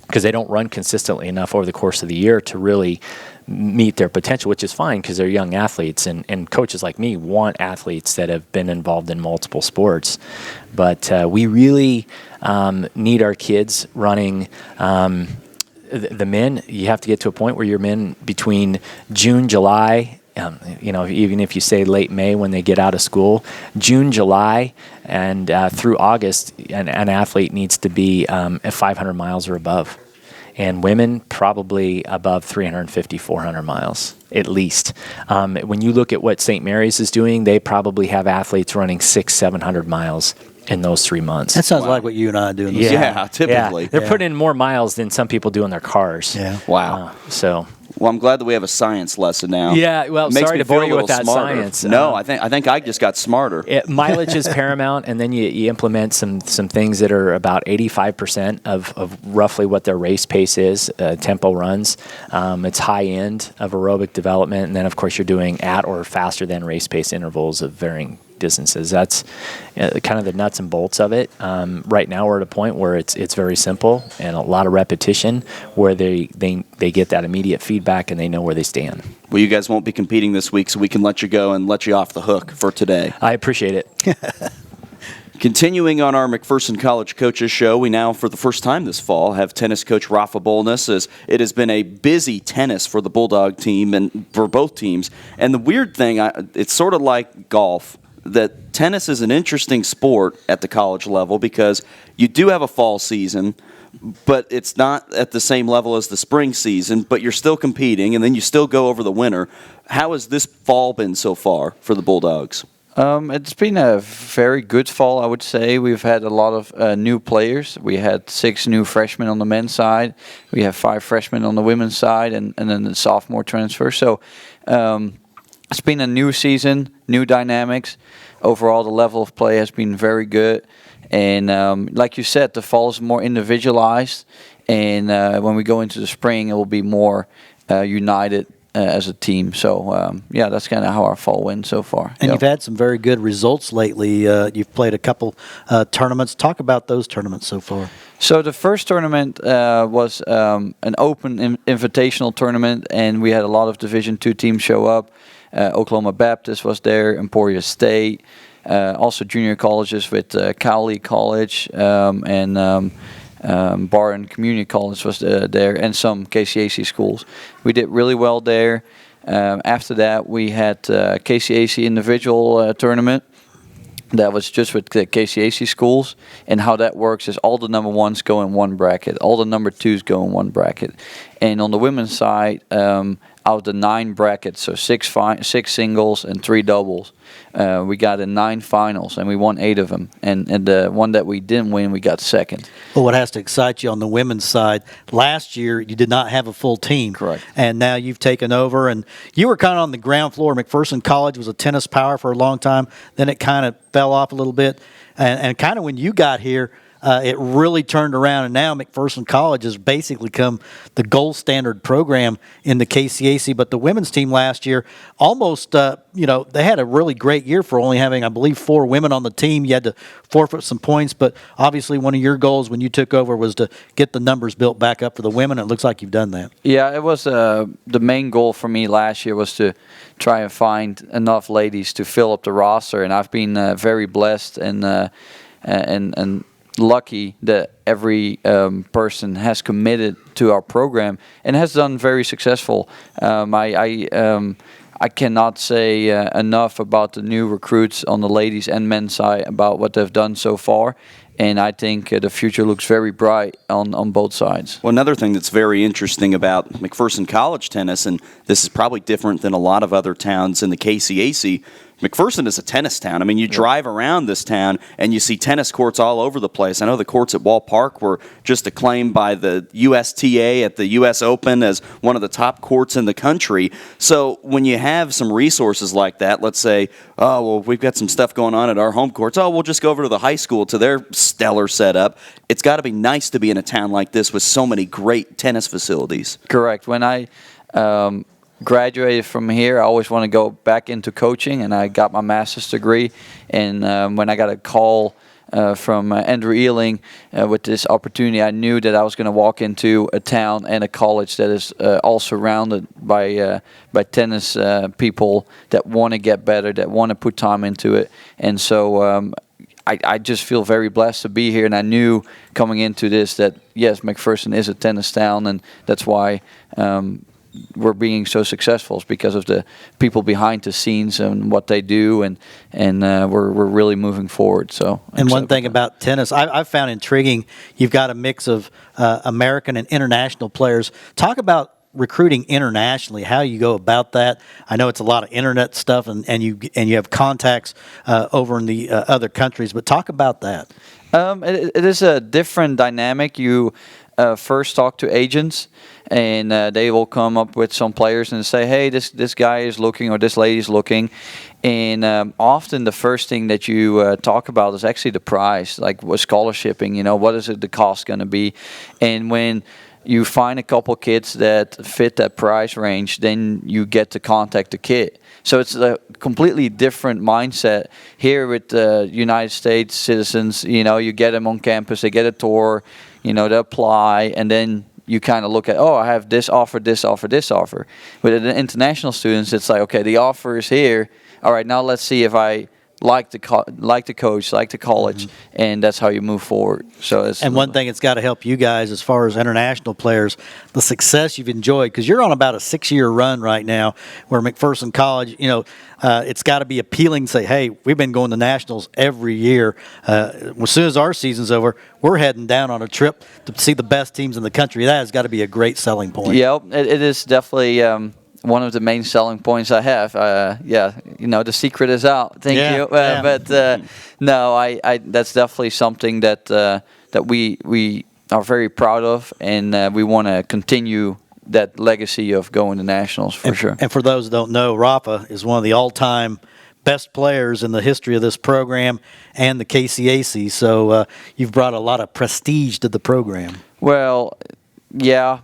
because they don't run consistently enough over the course of the year to really meet their potential, which is fine because they're young athletes, and coaches like me want athletes that have been involved in multiple sports. But we really need our kids running. The men, you have to get to a point where your men between June, July, even if you say late May when they get out of school, June, July, and through August, an athlete needs to be at 500 miles or above. And women probably above 350, 400 miles, at least. When you look at what St. Mary's is doing, they probably have athletes running 600, 700 miles in those 3 months. That sounds like what you and I do in the Yeah, typically. Yeah. They're putting in more miles than some people do in their cars. Yeah. Wow. Well, I'm glad that we have a science lesson now. Yeah, well, Makes sorry me to bore feel a you with little that smarter. science. No, I think I just got smarter. Mileage is paramount, and then you implement some things that are about 85% of roughly what their race pace is, tempo runs. It's high end of aerobic development, and then, of course, you're doing at or faster than race pace intervals of varying distances. That's kind of the nuts and bolts of it. Right now we're at a point where it's very simple and a lot of repetition where they get that immediate feedback and they know where they stand. Well, you guys won't be competing this week, so we can let you go and let you off the hook for today. I appreciate it. Continuing on our McPherson College Coaches Show, we now, for the first time this fall, have tennis coach Rafa Bolness, as it has been a busy tennis for the Bulldog team and for both teams. And the weird thing, it's sort of like golf, that tennis is an interesting sport at the college level because you do have a fall season, but it's not at the same level as the spring season, but you're still competing, and then you still go over the winter. How has this fall been so far for the Bulldogs? It's been a very good fall, I would say. We've had a lot of new players. We had 6 new freshmen on the men's side. We have 5 freshmen on the women's side, and then the sophomore transfer. So it's been a new season, new dynamics. Overall, the level of play has been very good. And like you said, the fall is more individualized. And when we go into the spring, it will be more united as a team. So, yeah, that's kind of how our fall went so far. And you've had some very good results lately. You've played a couple tournaments. Talk about those tournaments so far. So the first tournament was an open invitational tournament, and we had a lot of Division II teams show up. Oklahoma Baptist was there, Emporia State, also junior colleges with Cowley College and Barton Community College was there, and some KCAC schools. We did really well there. After that, we had KCAC individual tournament. That was just with the KCAC schools, and how that works is all the number 1s go in one bracket, all the number 2s go in one bracket, and on the women's side, out of the 9 brackets, so 6 singles and 3 doubles, we got in 9 finals, and we won 8 of them, and the one that we didn't win, we got second. Well, what has to excite you on the women's side, last year you did not have a full team. Correct. And now you've taken over, and you were kind of on the ground floor. McPherson College was a tennis power for a long time. Then it kind of fell off a little bit. And kind of when you got here, it really turned around, and now McPherson College has basically become the gold standard program in the KCAC. But the women's team last year almost, they had a really great year for only having, I believe, 4 women on the team. You had to forfeit some points, but obviously one of your goals when you took over was to get the numbers built back up for the women. It looks like you've done that. Yeah, it was the main goal for me last year was to try and find enough ladies to fill up the roster, and I've been very blessed and lucky that every person has committed to our program and has done very successful. I cannot say enough about the new recruits on the ladies and men's side about what they've done so far. And I think the future looks very bright on both sides. Well, another thing that's very interesting about McPherson College tennis, and this is probably different than a lot of other towns in the KCAC, McPherson is a tennis town. I mean, you drive around this town and you see tennis courts all over the place. I know the courts at Wall Park were just acclaimed by the USTA at the US Open as one of the top courts in the country. So when you have some resources like that, let's say, oh, well, we've got some stuff going on at our home courts. Oh, we'll just go over to the high school to their stellar setup. It's got to be nice to be in a town like this with so many great tennis facilities. Correct. When I graduated from here, I always want to go back into coaching, and I got my master's degree. And when I got a call from Andrew Ealing with this opportunity, I knew that I was going to walk into a town and a college that is all surrounded by tennis people that want to get better, that want to put time into it. And so I just feel very blessed to be here, and I knew coming into this that, yes, McPherson is a tennis town, and that's why we're being so successful. It's because of the people behind the scenes and what they do, and we're really moving forward. So, and one thing about tennis, I've found intriguing, you've got a mix of American and international players. Talk about recruiting internationally, how you go about that. I know it's a lot of internet stuff, and you have contacts over in the other countries, but talk about that. It is a different dynamic. You first talk to agents, and they will come up with some players and say, hey, this guy is looking, or this lady is looking. And often the first thing that you talk about is actually the price, like what scholarshiping, what is the cost going to be. And when you find a couple kids that fit that price range, then you get to contact the kid. So it's a completely different mindset. Here with the United States citizens, you get them on campus, they get a tour, they apply, and then you kind of look at, I have this offer, this offer, this offer. With the international students, it's like, okay, the offer is here. All right, now let's see if I like the coach, like the college, and that's how you move forward. So and one thing it's got to help you guys as far as international players, the success you've enjoyed, because you're on about a 6-year run right now where McPherson College, it's got to be appealing to say, hey, we've been going to nationals every year. As soon as our season's over, we're heading down on a trip to see the best teams in the country. That has got to be a great selling point. Yeah, it is definitely one of the main selling points I have. The secret is out. Thank you. But no, I that's definitely something that we are very proud of, and we want to continue that legacy of going to nationals for sure. And for those that don't know, Rafa is one of the all-time best players in the history of this program and the KCAC. So you've brought a lot of prestige to the program. Well, yeah,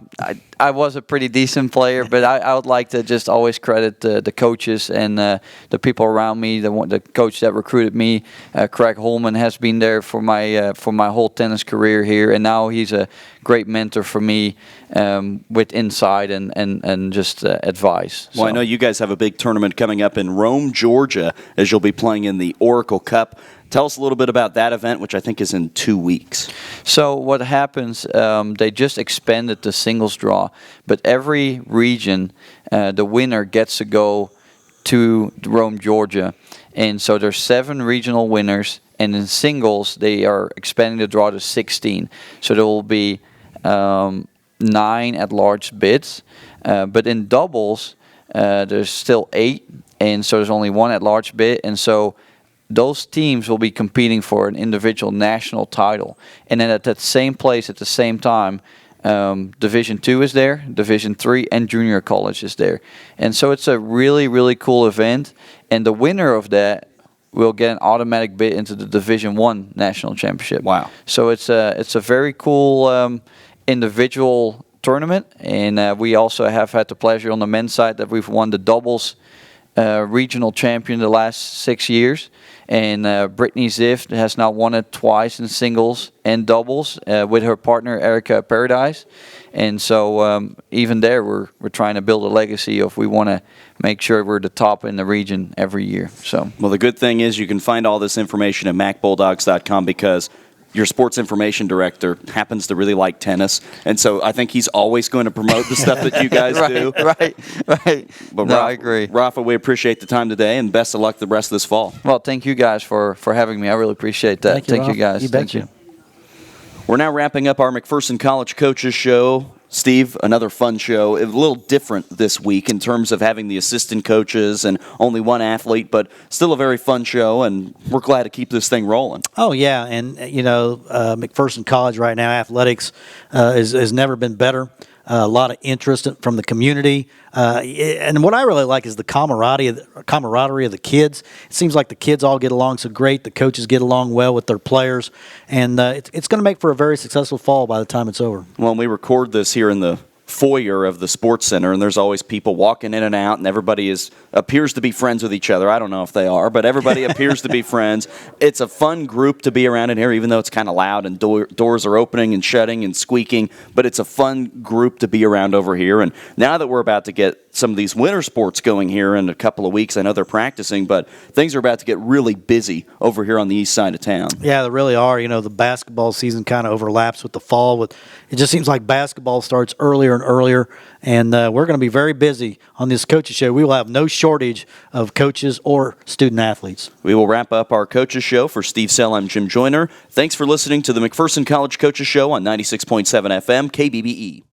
I was a pretty decent player, but I would like to just always credit the coaches and the people around me. The coach that recruited me, Craig Holman, has been there for my whole tennis career here, and now he's a great mentor for me with insight and just advice. Well, I know you guys have a big tournament coming up in Rome, Georgia, as you'll be playing in the Oracle Cup. Tell us a little bit about that event, which I think is in 2 weeks. So what happens, they just expanded the singles draw, but every region, the winner gets to go to Rome, Georgia. And so there's 7 regional winners, and in singles, they are expanding the draw to 16. So there will be 9 at-large bids. But in doubles, there's still 8, and so there's only 1 at-large bid. And so those teams will be competing for an individual national title. And then at that same place at the same time, Division 2 is there, Division 3, and Junior College is there. And so it's a really, really cool event. And the winner of that will get an automatic bid into the Division 1 National Championship. Wow. So it's a very cool individual tournament. And we also have had the pleasure on the men's side that we've won the doubles regional champion the last 6 years. And Brittany Ziff has now won it twice in singles and doubles with her partner Erica Paradise. And so even there, we're trying to build a legacy of we want to make sure we're the top in the region every year. So, well, the good thing is you can find all this information at MacBulldogs.com because your sports information director happens to really like tennis, and so I think he's always going to promote the stuff that you guys do. Right. But No, I agree. Rafa, we appreciate the time today, and best of luck the rest of this fall. Well, thank you guys for having me. I really appreciate that. Thank you guys. Thank you. We're now wrapping up our McPherson College Coaches Show. Steve, another fun show. A little different this week in terms of having the assistant coaches and only one athlete, but still a very fun show, and we're glad to keep this thing rolling. Oh, yeah, and, McPherson College right now, athletics has never been better. A lot of interest from the community. And what I really like is the camaraderie of the kids. It seems like the kids all get along so great. The coaches get along well with their players. And it's going to make for a very successful fall by the time it's over. Well, we record this here in the foyer of the sports center, and there's always people walking in and out, and everybody appears to be friends with each other. I don't know if they are, but everybody appears to be friends. It's a fun group to be around in here, even though it's kind of loud and doors are opening and shutting and squeaking, but it's a fun group to be around over here. And now that we're about to get some of these winter sports going here in a couple of weeks, I know they're practicing, but things are about to get really busy over here on the east side of town. Yeah, they really are. The basketball season kind of overlaps with the fall. It just seems like basketball starts earlier and earlier, and we're going to be very busy on this coaches show. We will have no shortage of coaches or student athletes. We will wrap up our coaches show. For Steve Sell, I'm Jim Joyner. Thanks for listening to the McPherson College Coaches Show on 96.7 FM KBBE.